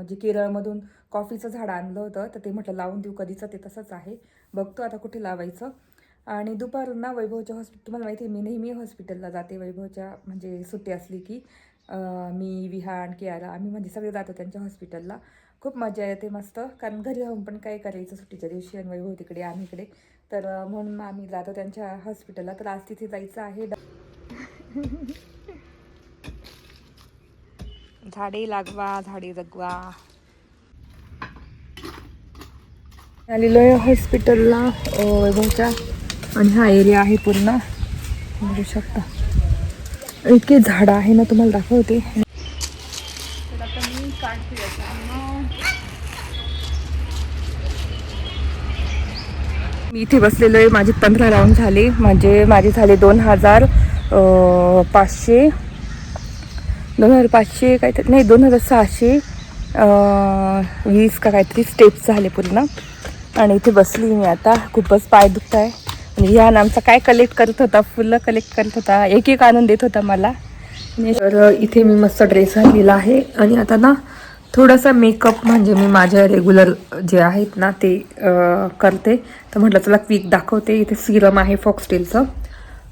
जे केरळमधून कॉफीचं झाड आणलं होतं तर ते म्हटलं लावून देऊ, कधीचं ते तसंच आहे. बघतो आता कुठे लावायचं. आणि दुपारून ना वैभवच्या तुम्हाला माहिती आहे मी नेहमी हॉस्पिटलला जाते वैभवच्या, म्हणजे सुट्टी असली की मी, विहान, कियारा आम्ही म्हणजे सगळे जातो त्यांच्या हॉस्पिटलला. खूप मजा येते मस्त, कारण घरी राहून पण काय करायचं सुट्टीच्या दिवशी, आणि वैभव तिकडे आम्ही इकडे, तर म्हणून आम्ही जातो त्यांच्या हॉस्पिटलला. तर आज तिथे जायचं आहे. झाडे लागवा, झाडे जगवा. आलेलो आहे हॉस्पिटलला वैभवच्या, आणि हा एरिया आहे पूर्ण, बघू शकता. इतके झाडं आहे ना, तुम्हाला दाखवते. तर आता मी काढते मी इथे बसलेलो आहे. माझे 15 राऊंड झाले, म्हणजे माझे झाले 2500 काहीतरी, नाही 2620 का काहीतरी स्टेप्स झाले पूर्ण. आणि इथे बसली मी आता. खूपच पाय दुखत आहे. आणि ह्या आमचा काय कलेक्ट करत होता, फुलं कलेक्ट करत होता, एक एक आणून देत होता मला. तर इथे मी मस्त ड्रेस घातलेला आहे. आणि आता ना थोडासा मेकअप, म्हणजे मी माझ्या रेग्युलर जे आहेत ना ते करते. तर म्हटलं चला क्विक दाखवते. इथे सिरम आहे फॉक्सटेलचं,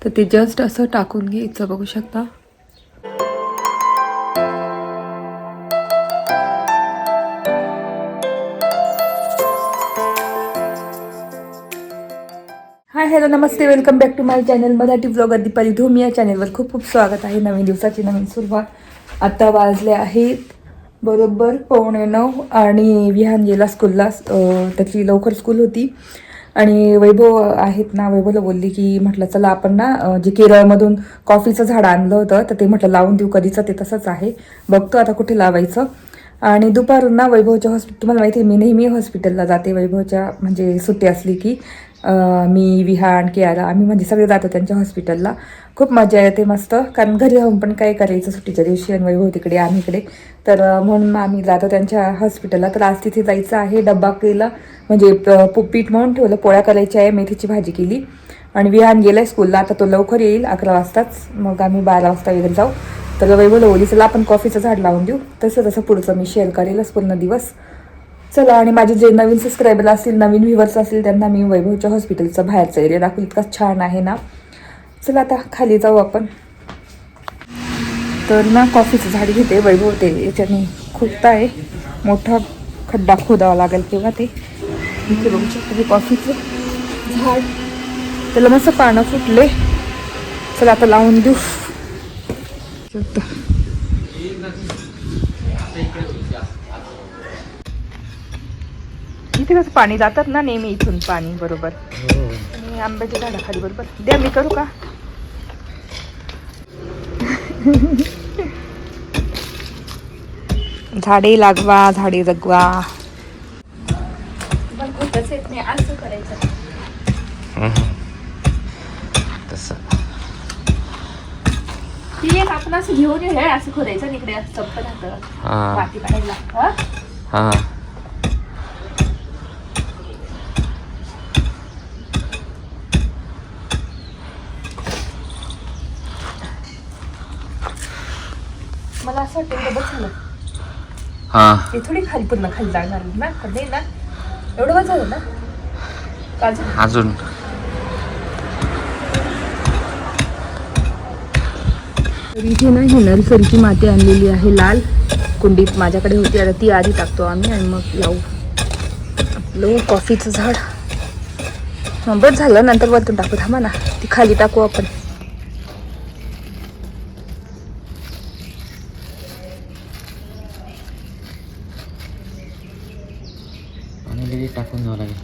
तर ते जस्ट असं टाकून घ्यायचं, बघू शकता. हाय हॅलो नमस्ते, welcome back to my channel Marathi blogger Deepali Dhoom. या चॅनलवर खूप खूप स्वागत आहे. नवीन दिवसाची नवीन सुरुवात. आता वाजले आहेत बरोबर 8:45 आणि विहान गेला स्कूलला. त्याची लवकर स्कूल होती. आणि वैभव आहेत ना, वैभवला बोलली की म्हटलं चला आपण ना जे केरळमधून कॉफीचं झाड आणलं होतं तर ते म्हटलं लावून देऊ, कधीचं ते तसंच आहे. बघतो आता कुठे लावायचं. आणि दुपारून ना वैभवच्या तुम्हाला माहिती आहे मी नेहमी हॉस्पिटलला जाते वैभवच्या, म्हणजे सुट्टी असली की मी, विहान, कियारा आम्ही म्हणजे सगळे जातो त्यांच्या हॉस्पिटलला. खूप मजा येते मस्त, कारण घरी राहून पण काय करायचं सुट्टीच्या दिवशी, आणि वैभव तिकडे आम्ही इकडे, तर म्हणून आम्ही जातो त्यांच्या हॉस्पिटलला. तर आज तिथे जायचं आहे. डब्बा केला, म्हणजे पीठ म्हणून ठेवलं, पोळ्या करायच्या आहे, मेथीची भाजी केली. आणि विहान गेलाय स्कूलला, आता तो लवकर येईल 11 वाजताच, मग आम्ही 12 वाजता वगैरे जाऊ. तर वैभवला बोलली चला आपण कॉफीचं झाड लावून देऊ. तसं पुढचं मी शेअर करेलच पूर्ण दिवस. चला, आणि माझे जे नवीन सबस्क्रायबर असतील, नवीन व्ह्युअर्स असतील, त्यांना मी वैभवच्या हॉस्पिटलचा बाहेरचा एरिया दाखवू. इतका छान आहे ना. चला आता खाली जाऊ आपण. तर ना कॉफीचं झाड घेते वैभव, ते याच्याने खुपता आहे, मोठा खड्डा खोदावा लागेल तेव्हा ते. इथे बघू शकतो हे कॉफीचं झाड, त्याला मस्त पानं फुटले. चला आता लावून देऊ. इथे कसं पाणी जातात ना नेहमी, इथून पाणी बरोबर. आणि आंब्याच्या झाडाखाली बरोबर. द्या मी करू का. झाडे लागवा, झाडे जगवा. येत नाही असं करायचं. ती एक आपण असं घेऊन ये, असं खोदायचं इकडे चप्पल हातात वाटी काढायला. मला असं वाटतं बस झालं. ते थोडी खाली पूर्ण खाली जाणार ना, नाही ना, एवढं बस झालं ना अजून. इथे ना ही नर्सरीची माती आणलेली आहे लाल कुंडीत, माझ्याकडे होती. आता ती आधी टाकतो आम्ही, आणि मग लावू आपलं कॉफीचं झाड. बस झालं, नंतर वरतून टाकू. थांबा ना, ती खाली टाकू आपण. टाकून द्यावं लागेल.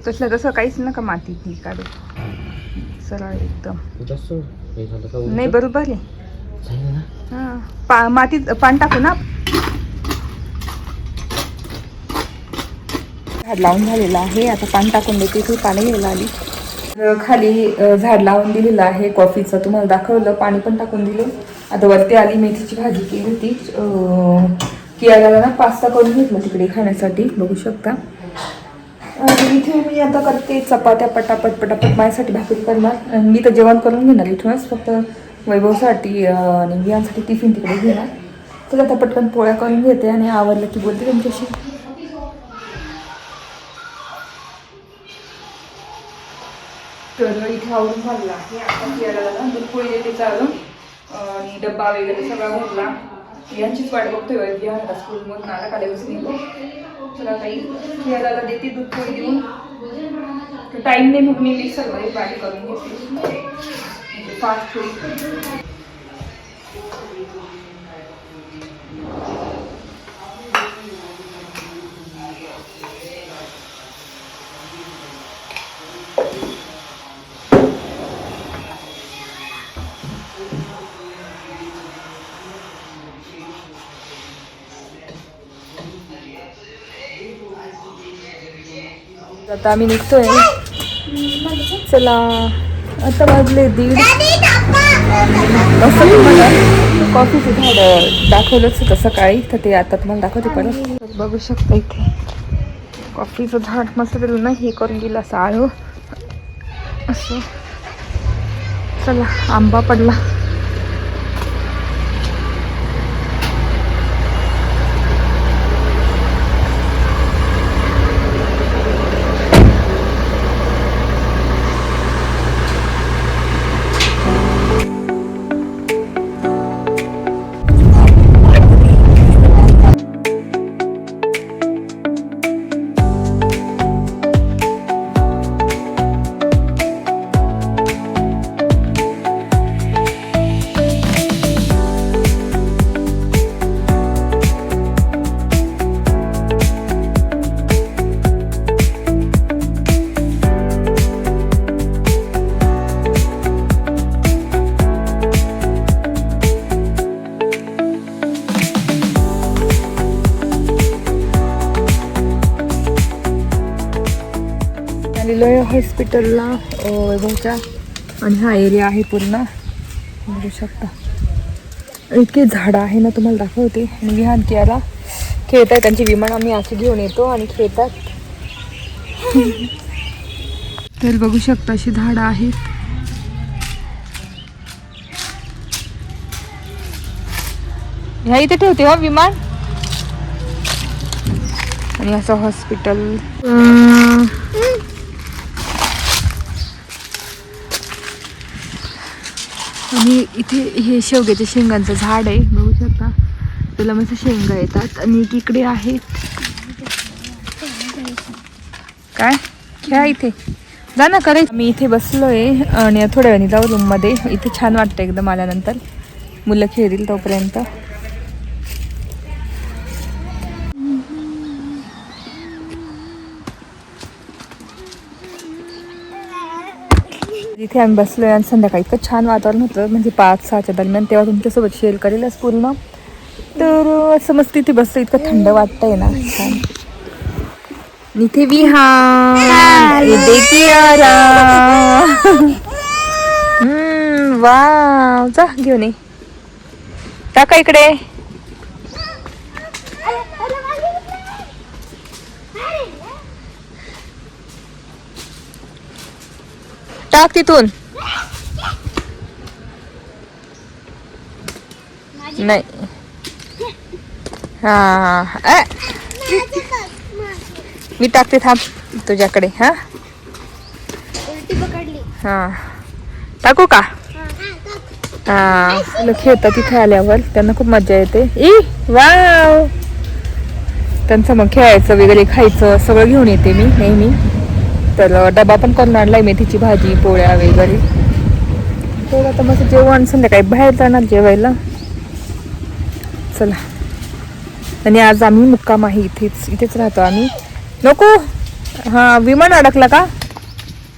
तसं काहीच नका, माती ती काढू सरळ एकदम. नाही बरोबर आहे. मातीत पाणी टाकू ना. झाड लावून झालेलं आहे, आता पाणी टाकून देते. इथे पाणी घ्यायला आली. खाली झाड लावून दिलेलं आहे कॉफीचं, तुम्हाला दाखवलं. पाणी पण टाकून दिलं. आता वरती आली, मेथीची भाजी केली होती. कियाला ना पास्ता करून घेतला तिकडे खाण्यासाठी, बघू शकता. आणि इथे मी आता करते चपात्या पटापट माझ्यासाठी भाकरी करणार. आणि मी तर जेवण करून घेणार इथूनच, फक्त वैभवसाठी आणि विहांसाठी टिफिन तिकडे घेणार. तर आता पटकन पोळ्या करून घेते आणि आवडलं की बोलते त्यांच्याशी. तर इथे आवडून झालेलं आहे. आता फिरायला दूध पोळी देते चालून आणि डब्बा वगैरे सगळा भरला. यांचीच वाट बघतोय विहान स्कूलमधून आला का दिवस निघतो. चला काही फिरायला देते दूध पोळी देऊन. टाईम नाही मग मी मिक्सरमध्ये बारीक करून घेते फास्ट होईल. आता आम्ही निघतोय. चला आता वाजले 1:30. असं तुम्हाला कॉफीचं झाड दाखवलंच होतं सकाळी, तर ते आता तुम्हाला दाखवते परत. बघू शकता इथे कॉफीचं झाड मस्त त्याला ना हे करून गेलं असं आळू असं. चला आंबा पडला. आलेलो आहे हॉस्पिटलला वैभवच्या. आणि हा एरिया आहे पूर्ण बघू शकता. इतके झाडं आहे ना तुम्हाला दाखवते. आणि विहान कियाला खेळत आहे, त्यांची विमान आम्ही अशी घेऊन येतो आणि खेळतात. तर बघू शकता अशी झाडं आहेत. ह्या इथे ठेवते हो विमान. आणि असं हॉस्पिटल. आणि इथे हे शेवग्याच्या शेंगांचं झाड आहे बघू शकता. त्याला मस्त शेंगा येतात. आणि इकडे आहेत काय खेळा इथे जा ना करायचं. मी इथे बसलोय आणि थोड्या वेळाने जाऊ रूममध्ये. इथे छान वाटतं एकदम आल्यानंतर. मुलं खेळतील तोपर्यंत. इथे आम्ही बसलोय आणि संध्याकाळी इतकं छान वातावरण होतं, म्हणजे 5-6च्या दरम्यान. तेव्हा तुमच्यासोबत शेअर करेलच पूर्ण. तर असं मस्त इथे बसलं, इतकं थंड वाटतंय ना छान. इथे विहान वाव जा घेऊन ये. टाका इकडे. टाक तिथून. नाही हा मी टाकते थांब तुझ्याकडे. हा हा टाकू का. हा खेळतात तिथे आल्यावर. त्यांना खूप मजा येते. वाव त्यांचं मग खेळायचं वगैरे खायचं सगळं घेऊन येते मी नेहमी. तर डबा पण करून आणलाय, मेथीची भाजी पोळ्या वगैरे. तर आता मस्त जेवण संध्याकाळी बाहेर जाणार जेवायला. चला. आणि आज आम्ही मुक्काम आहे इथेच राहतो आम्ही. नको हा विमान अडकला का.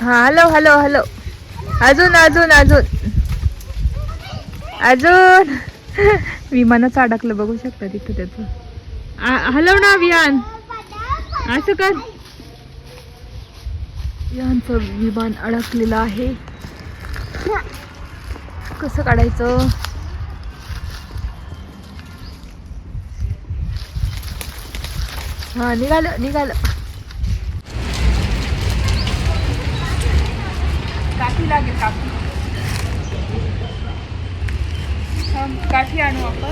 हा हॅलो हॅलो हॅलो. अजून अजून अजून अजून विमानच अडकलं बघू शकता तिथं त्याचं. हॅलो ना विमान असं कर. यांचं विमान अडकलेलं आहे. कसं काढायचं. हा निघालं. काठी आणू आपण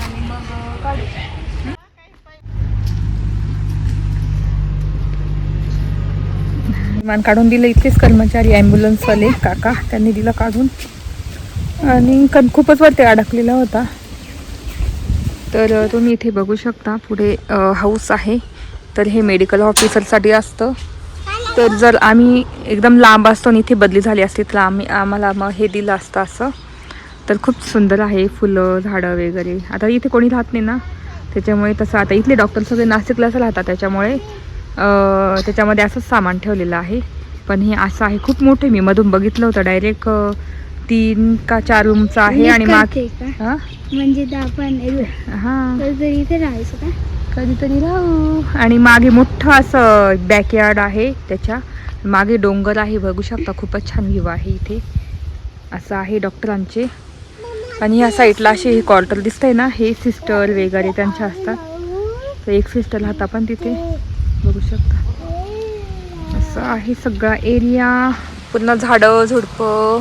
आणि मग काढू. मान काढून दिलं इथेच कर्मचारी ॲम्ब्युलन्सवाले काका, त्यांनी दिलं काढून. आणि खूपच वरती अडकलेला होता. तर तुम्ही इथे बघू शकता पुढे हाऊस आहे. तर हे मेडिकल ऑफिसरसाठी असतं. तर जर आम्ही एकदम लांब असतो आणि इथे बदली झाली असती तर आम्हाला मग हे दिलं असतं असं. तर खूप सुंदर आहे, फुलं झाडं वगैरे. आता इथे कोणी राहत नाही ना, त्याच्यामुळे तसं. आता इथले डॉक्टर सगळे नाशिकलाच राहतात, त्याच्यामुळे त्याच्यामध्ये असंच सामान ठेवलेलं आहे. पण हे असं आहे, खूप मोठे. मी मधून बघितलं होतं, डायरेक्ट 3 का 4 रूमचं आहे. आणि मागे हां म्हणजे आपण हां कधीतरी इथे राहायचं का? कधीतरी राहू. आणि मागे मोठं असं बॅकयार्ड आहे, त्याच्या मागे डोंगर आहे, बघू शकता. खूपच छान व्ह्यू आहे इथे. असं आहे डॉक्टरांचे. आणि ह्या साईडला असे हे क्वार्टर दिसतंय ना, हे सिस्टर वगैरे त्यांच्या असतात. तर एक सिस्टर राहता पण तिथे, बघू शकता. असं आहे सगळा एरिया, पुन्हा झाडं झुडपं.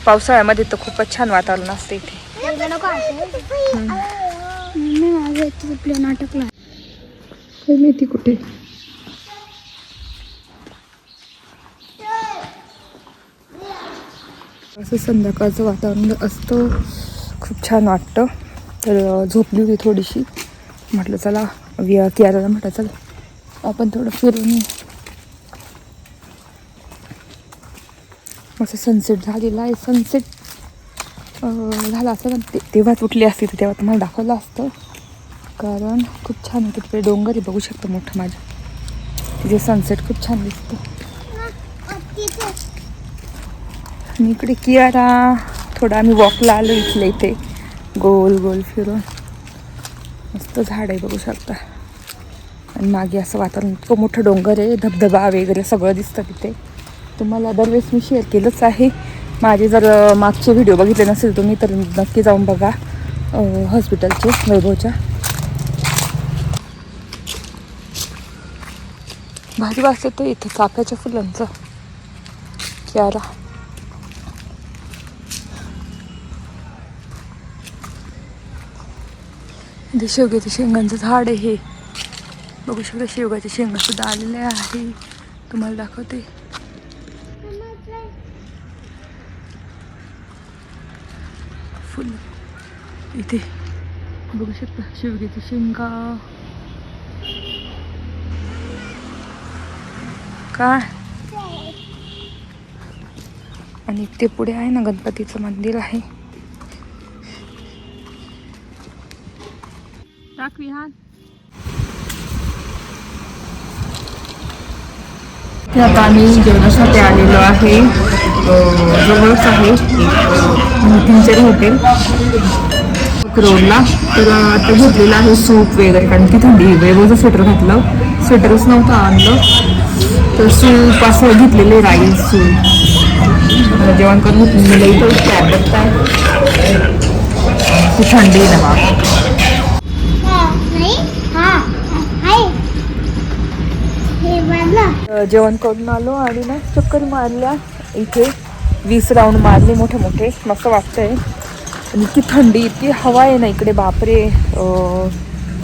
पावसाळ्यामध्ये तर खूपच छान वातावरण असते इथे. नाटकला काय माहिती कुठे. असं संध्याकाळचं वातावरण असतं, खूप छान वाटतं. तर झोपली होती थोडीशी, म्हटलं चला कियाराला म्हटलं चला आपण थोडं फिरून येऊ. असं सनसेट झालेला आहे. सनसेट झाला असं तेव्हाच उठली असती तर तेव्हा तुम्हाला दाखवलं असतं. कारण खूप छान होतं. तिकडे डोंगर आहे, बघू शकतो मोठं माझ्या. तिथे सनसेट खूप छान दिसतो. आणि इकडे कियारा थोडं आम्ही वॉकला आलो इथल्या इथे, गोल गोल फिरून. मस्त झाड आहे, बघू शकता. आणि मागे असं वातावरण, इतकं मोठं डोंगर आहे, धबधबा वगैरे सगळं दिसतं तिथे. तुम्हाला दरवेळेस मी शेअर केलंच आहे. माझे जर मागचे व्हिडिओ बघितले नसेल तुम्ही तर नक्की जाऊन बघा हॉस्पिटलचे, वैभवच्या. भारी वास येतो इथं चाफ्याच्या फुलांचं. कियारा इथे शेवग्याच्या शेंगांचं झाड आहे हे, बघू शकता. शेवगाच्या शेंगा सुद्धा आलेल्या आहे, तुम्हाला दाखवते. फुल इथे बघू शकता, शेवग्याची शेंगा. काय आणि ते पुढे आहे ना गणपतीचं मंदिर आहे. आता आम्ही जेवणासाठी आलेलो आहे, जवळच आहे तीनचरी हॉटेल रोडला. तर आता घेतलेलं आहे सूप वगैरे, कारण की थंडी. वेगवेगळं स्वेटर घातलं, स्वेटरच नव्हतं आणलं. तर सूप असं घेतलेले, राईस सूप. जेवण करून घेतलेलं इथं कॅब बघताय. ती थंडी आहे ना. जेवण करून आलो आणि ना चक्कर मारल्या इथे. 20 राऊंड मारले मोठे मोठे, मस्त वाटतंय. आणि इतकी थंडी, इतकी हवा आहे ना इकडे, बापरे.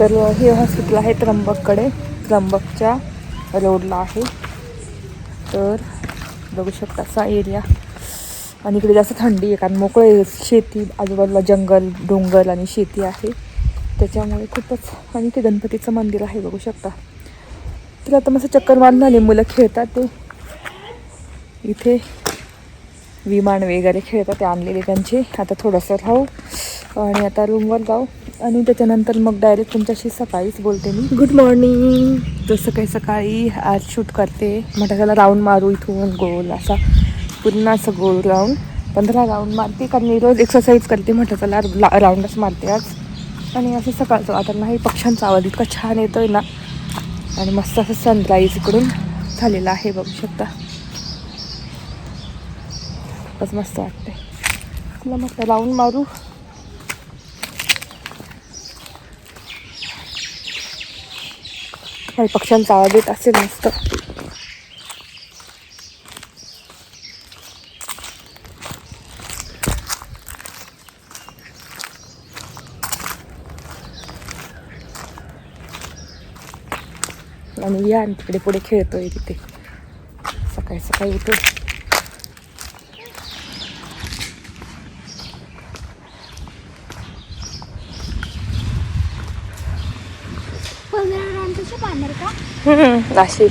तर हे हॉस्पिटल आहे त्र्यंबकच्या रोडला आहे. तर बघू शकता असा एरिया. आणि इकडे जास्त थंडी आहे, कारण मोकळे शेती, आजूबाजूला जंगल, डोंगर आणि शेती आहे, त्याच्यामुळे खूपच. आणि ते गणपतीचं मंदिर आहे, बघू शकता. तर आता मस्त चक्कर मारून झाले, मुलं खेळतात ते इथे. विमान वगैरे खेळतात ते आणलेले त्यांचे. आता थोडंसं राहू आणि आता रूमवर जाऊ आणि त्याच्यानंतर मग डायरेक्ट तुमच्याशी सकाळीच बोलते मी. Good morning. तर सकाळी आज शूट करते. म्हटलं त्याला राऊंड मारू इथून गोल असा, पूर्ण असं गोल राऊंड 15 राऊंड मारते, कारण मी रोज एक्सरसाइज करते. म्हटलं चला राऊंडच मारते आज. आणि असं सकाळचं वातावरण आहे, पक्ष्यांचा आवाज इतका छान येतोय ना. आणि मस्त असं सनराईज इकडून झालेलं आहे, बघू शकता. खूपच मस्त वाटते. तुला मस्त राऊंड मारू. काही पक्ष्यांचा आवाज येत असेल मस्त. आणि विहान तिकडे पुढे खेळतोय तिथे सकाळी सकाळी येतो. बांधणार का? नाशिक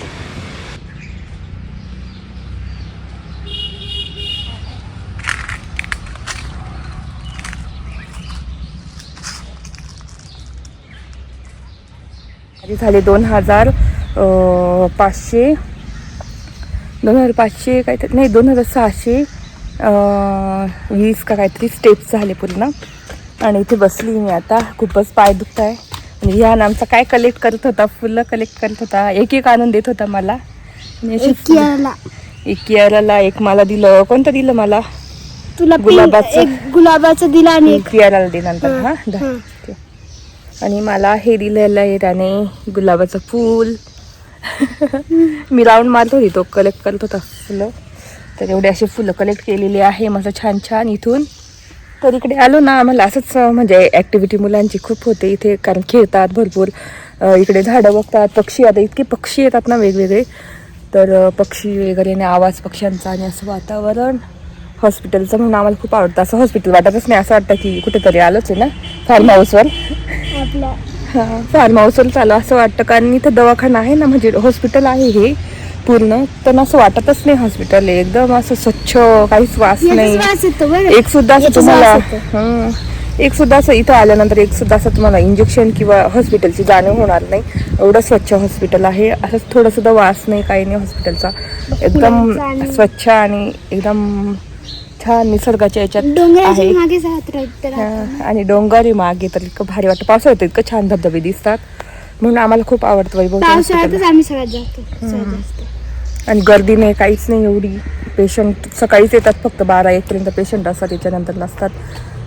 झाले 2500 काहीतरी नाही 2620 का काहीतरी स्टेप्स झाले पूर्ण. आणि इथे बसली मी आता. खूपच पाय दुखत आहे. आणि विहान आमचा काय कलेक्ट करत होता, फुलं कलेक्ट करत होता. एक एक आणून देत होता मला. एक कियाराला एक मला दिलं. कोणतं दिलं मला? तुला गुलाबाचं दिलं आणि एक कियाराला दे नंतर. हा आणि मला हे दिलेलं आहे त्याने गुलाबाचं फूल. मी राऊंड मारत होती, तो कलेक्ट करत होता फुलं. तर एवढे असे फुलं कलेक्ट केलेली आहे मस्त छान छान इथून. तर इकडे आलो ना आम्हाला असंच म्हणजे ॲक्टिव्हिटी मुलांची खूप होते इथे, कारण खेळतात भरपूर. इकडे झाडं बघतात, पक्षी. आता इतके पक्षी येतात ना वेगवेगळे. तर पक्षी वगैरे आणि आवाज पक्ष्यांचा आणि असं वातावरण. हॉस्पिटलचं म्हणून आम्हाला खूप आवडतं. असं हॉस्पिटल वाटतच नाही, असं वाटतं की कुठेतरी आलोच आहे ना फार्म हाऊसवर. हां, फार्म हाऊसवर चालू असं वाटतं, कारण इथं दवाखाना आहे ना, म्हणजे हॉस्पिटल आहे हे पूर्ण. तर असं वाटतच नाही हॉस्पिटल आहे. एकदम असं स्वच्छ, काहीच वास नाही. एक सुद्धा असं तुम्हाला एक सुद्धा असं इथं आल्यानंतर एक सुद्धा असं तुम्हाला इंजेक्शन किंवा हॉस्पिटलची जाणीव होणार नाही. एवढं स्वच्छ हॉस्पिटल आहे. असं थोडं सुद्धा वास नाही, काही नाही हॉस्पिटलचा. एकदम स्वच्छ आणि एकदम छान निसर्गाच्या याच्यात आहे. आणि डोंगर मागे तर इतकं भारी वाटतं. पावसाळ्यात इतकं छान धबधबे दिसतात, म्हणून आम्हाला खूप आवडतं वैभव. आम्ही सगळ्यात जातो. आणि गर्दी नाही, काहीच नाही एवढी. पेशंट सकाळीच येतात, फक्त 12-1 पर्यंत पेशंट असतात, त्याच्यानंतर नसतात.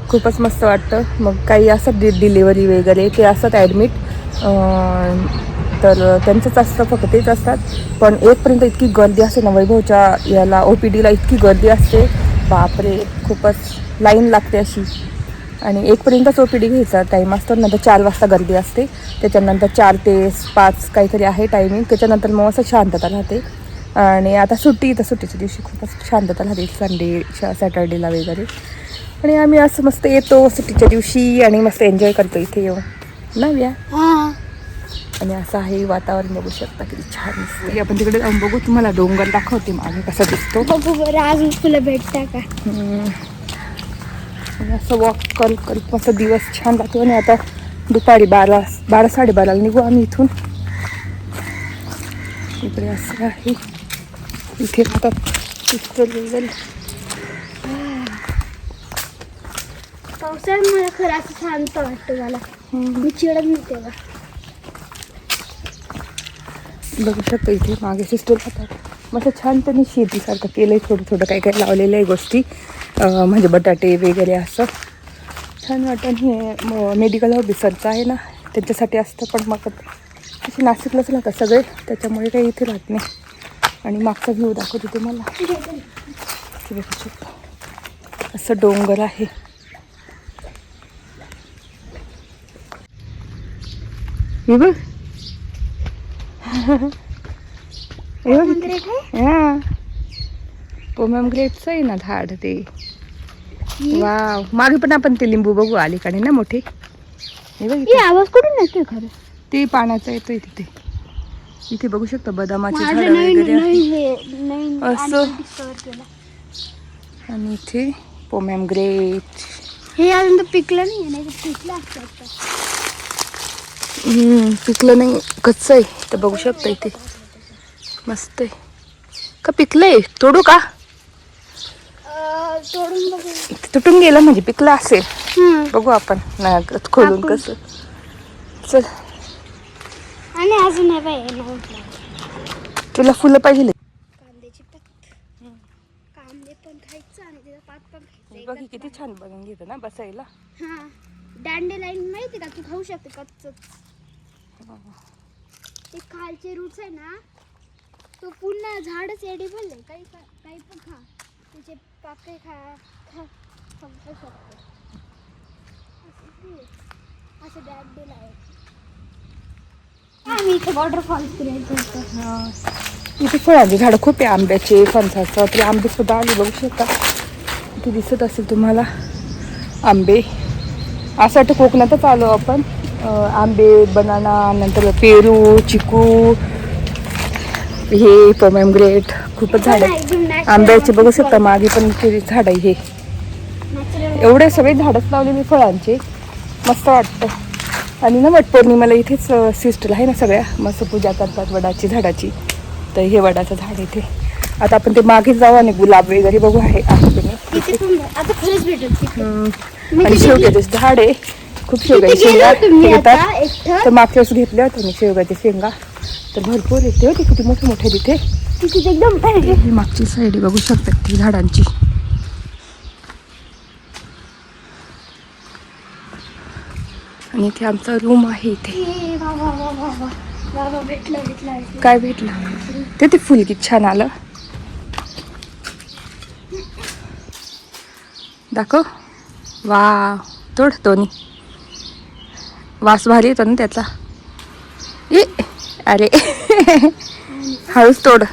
खूपच मस्त वाटतं. मग काही असतात डिलिव्हरी वगैरे ते असतात ॲडमिट, तर त्यांचंच असतं, फक्त तेच असतात. पण 1 पर्यंत इतकी गर्दी असते ना वैभवच्या याला OPDला, इतकी गर्दी असते बापरे, खूपच लाईन लागते अशी. आणि 1 पर्यंतच OPD घ्यायचा टाईम असतो. नंतर 4 वाजता गर्दी असते. त्याच्यानंतर 4 ते 5 काहीतरी आहे टायमिंग. त्याच्यानंतर मग असं शांतता राहते. आणि आता सुट्टी, तर सुट्टीच्या दिवशी खूपच शांतता राहते, संडे सॅटर्डेला वगैरे. आणि आम्ही असं मस्त येतो सुट्टीच्या दिवशी आणि मस्त एन्जॉय करतो इथे येऊन नव्या. आणि असं आहे वातावरण, बघू शकता किती छान दिसते. आपण तिकडे जाऊन बघू, तुम्हाला डोंगर दाखवते मागे कसा दिसतो. अजून फुलं भेटता का? आणि असं वॉक करत मस्त दिवस छान जातो. आणि आता दुपारी 12-12:30ला निघू आम्ही इथून. इकडे असं आहे, इथे आता पिस्तूल वगैरे. पावसाळ्यात मला खरं असं शांत वाटतं. मला मी चिडत नाही तेव्हा. बघू शकतो इथे मागे सिस्टर राहतात. मस्त छान त्यांनी शेतीसारखं केलं आहे, थोडं थोडं काही काही लावलेलं आहे गोष्टी, म्हणजे बटाटे वगैरे असं छान वाटतं. हे मेडिकल ऑफिसरचं आहे ना, त्यांच्यासाठी असतं. पण मग तसे नाशिकलाच राहतात सगळे, त्याच्यामुळे काही इथे राहत नाही. आणि मागचा व्ह्यू दाखवते तुम्हाला. बघू शकतो असं डोंगर आहे. हे बघ, हा पोमॅग्रेटचं आहे ना झाड ते. वाव, मागे पण आपण ते लिंबू बघू अलीकडे ना मोठे. हे बघ इथे. आवाज कुठून येतोय खरं? ते पाण्याचा येतोय तिथे. इथे बघू शकता बदामाचे झाड वगैरे आहे असं. आणि इथे पोमॅग्रेट. हे अजून तर पिकलं नाही, नाही तर पिकलं असतं. पिकलं नाही, कच्चं आहे. तर बघू शकता इथे मस्त आहे का. पिकलंय, तोडू का? तोडून बघू. तुटून गेलं म्हणजे पिकलं असेल. बघू आपण खोलून कसं. चल. आणि अजून नाही पाहिजे. तुला फुलं पाहिजे? कांद्याची पात, कांदे पण खायचं आणि त्याचा पात पण खायचं. बघ किती छान बनवून घेतं ना बसायला. हा, डँडेलाईन माहिती का, तू खाऊ शकते कच्चच. ते खालचे रूट्स आहे ना, तो पूर्ण झाडच एडिबल आहे. काही पण खा, त्याचे पाकळे खाऊ शकते. असं डँडेल आहे. मी इथे वॉटरफॉल फिरायचं होतं. इथे फळांची झाडं खूप आहे, आंब्याचे, फणसाचं. ते आंबे सुद्धा आले बघू शकता. इथे दिसत असेल तुम्हाला आंबे. असं वाटतं कोकणातच आलो आपण. आंबे, बनाना, नंतर पेरू, चिकू, हे पोमॅग्रेट, खूपच झाड आहेत आंब्याचे बघू शकता. मागे पण किती झाड आहे. हे एवढे सगळे झाडच लावले मी फळांचे, मस्त वाटतं. आणि ना वटपौर्णिमेला इथेच सिस्टर आहे ना, सगळ्या मस्त पूजा करतात वडाची झाडाची. तर हे वडाचं झाड इथे. आता आपण ते मागे जाऊ आणि गुलाब वगैरे बघू आहे. इथे पण आता खरंच भेटेल तिथे. आणि शेवग्याचे झाड आहे, खूप शेवग्याची शेंगा येतात. तर मागच्या वेळेस घेतल्या होत्या मी शेवग्याच्या शेंगा, तर भरपूर येते होती, किती मोठे मोठे तिथे. एकदम ही मागची साईड बघू शकतात ती झाडांची. आणि इथे आमचा रूम आहे. इथे काय भेटलं ते फुल किती छान आलं. दाखव. वा, तोड दोन्ही. वास भारी येतो ना त्याचा. ए अरे हळूच तोड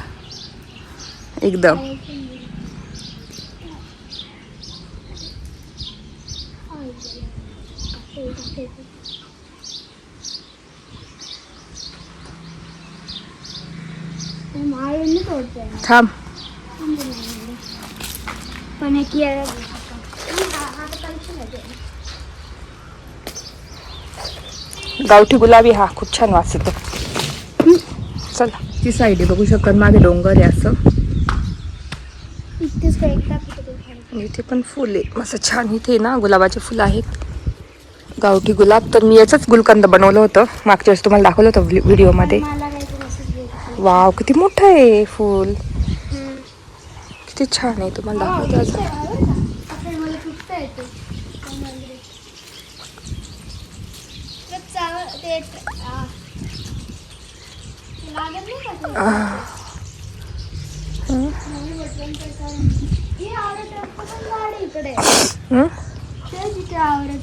एकदम. थांब. पण एक गावठी गुलाबी हा खूप छान वास येतो. चला ती साईड बघू शकता, मागे डोंगर आहे असं. इथे पण फुल आहे मस्त छान. इथे ना गुलाबाचे फुलं आहेत, गावठी गुलाब. तर मी याचंच गुलकंद बनवलं होतं मागच्या वेळेस, तुम्हाला दाखवलं होतं व्हिडिओमध्ये. वाव, किती मोठं आहे फुल, किती छान आहे. तुम्हाला दाखवते.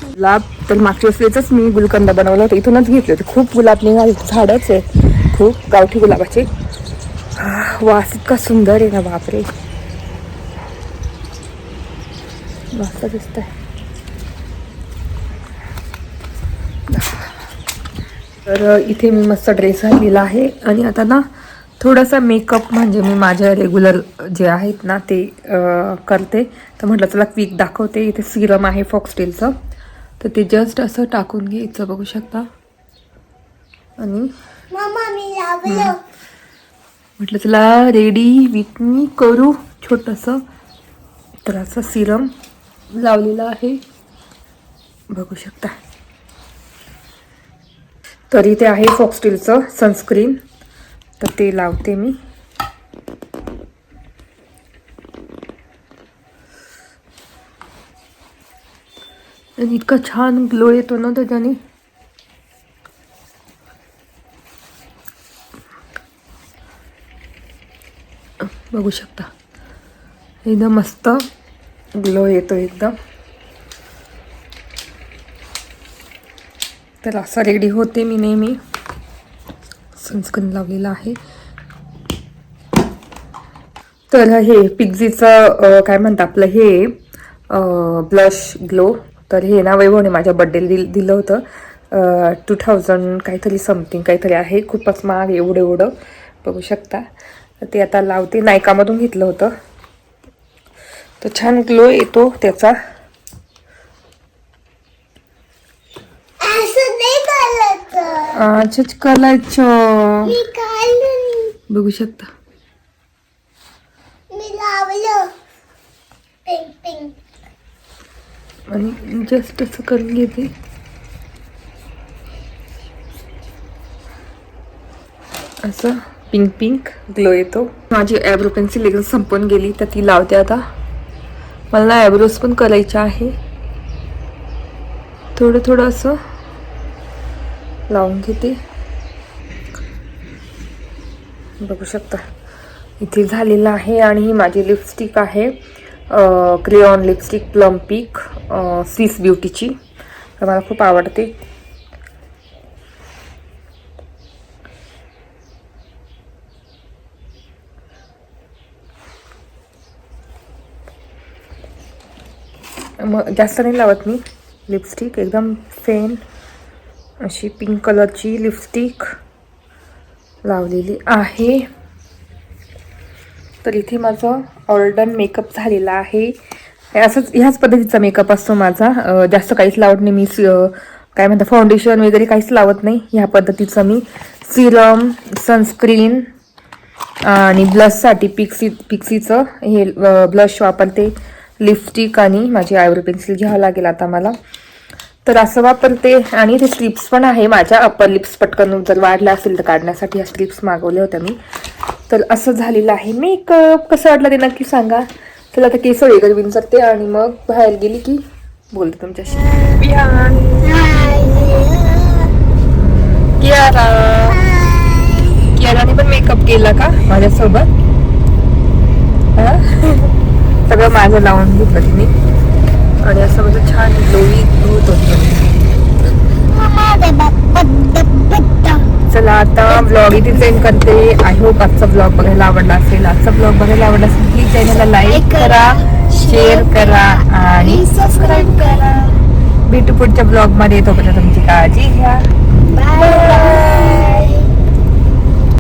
गुलाब तर मागच्या वेळेसच मी गुलकंद बनवलं होतं, इथूनच घेतले होते. खूप गुलाब निघाले, झाडच आहे खूप गावठी गुलाबाचे. वास इतका सुंदर आहे ना, बापरे, मस्त दिसत आहे. तर इथे मी मस्त ड्रेस घातलेला आहे. आणि आता ना थोडासा मेकअप, म्हणजे मी माझ्या रेग्युलर जे आहेत ना ते करते. तर म्हटलं चला क्विक दाखवते. इथे सिरम आहे फॉक्सटेलचं, तर ते जस्ट असं टाकून घ्यायचं बघू शकता. आणि म्हटलं चला रेडी विथ मी करू छोटंसं. तर असं सिरम लावलेलं आहे बघू शकता. तर इथे आहे फॉक्सटेलचं सनस्क्रीन, तर ते लावते मी. आणि इतका छान ग्लो येतो ना त्याच्याने. बघू शकता एकदम मस्त ग्लो येतो एकदम. तर असं रेडी होते मी नेहमी. सनस्क्रीन लावलेलं आहे. तर हे पिक्झीचं काय म्हणतात आपलं हे ब्लश ग्लो. तर हे ना वैभवने माझ्या बड्डेला दिलं होतं. 2000 काहीतरी समथिंग काहीतरी आहे, खूपच महाग एवढं बघू शकता. तर ते आता लावते, नायकामधून घेतलं होतं. तर छान ग्लो येतो त्याचा. आजच करायचं बघू शकता. आणि जस्ट असं करून घेते. असं पिंक ग्लो येतो. माझी ॲब्रो पेन्सिल एकदम संपून गेली, तर ती लावते आता. मला ना ॲब्रोज पण करायच्या आहे. थोडं असं लावून घेते बघू शकता. इथे झालेलं आहे. आणि ही माझी लिपस्टिक आहे, क्रेयॉन लिपस्टिक प्लम पीक स्विस ब्युटीची. तर मला खूप आवडते. मग जास्त नाही लावत मी लिपस्टिक, एकदम फेन अशी पिंक कलरची लिपस्टिक लावलेली आहे. तर इथे माझं ऑलडन मेकअप झालेला आहे. ह्याच पद्धतीचा मेकअप असतो माझा. जास्त काहीच लावत नाही मी. काय म्हणतात फाउंडेशन वगैरे काहीच लावत नाही. ह्या पद्धतीचं मी सिरम, सनस्क्रीन आणि ब्लशसाठी पिक्सीचं हे ब्लश वापरते. लिपस्टिक आणि माझी आयब्रो पेन्सिल घ्यावं लागेल आता मला. तर असं वापरते. आणि ते स्ट्रिप्स पण आहे माझ्या. अप्पर लिप्स पटकन जर वाढल्या असेल तर काढण्यासाठी ह्या स्ट्रिप्स मागवल्या होत्या मी. तर असं झालेलं आहे मेकअप. कसं वाटलं ते नक्की सांगा. चला आता केस वगैरे विंचरते आणि मग बाहेर गेली की बोलते तुमच्याशी. कियाराने पण मेकअप केला का माझ्यासोबत? सगळं माझं लावून घेतलं तिने आणि असं म्हणजे छान ग्लोई होत होती. चला आता ब्लॉग इथे सेंड करते. आय होप आजचा ब्लॉग बघायला आवडला असेल. प्लीज चॅनलला लाईक करा, शेअर करा आणि सबस्क्राईब करा. भेटू पुढच्या ब्लॉग मध्ये. तोपर्यंत तुमची काळजी घ्या. बाय.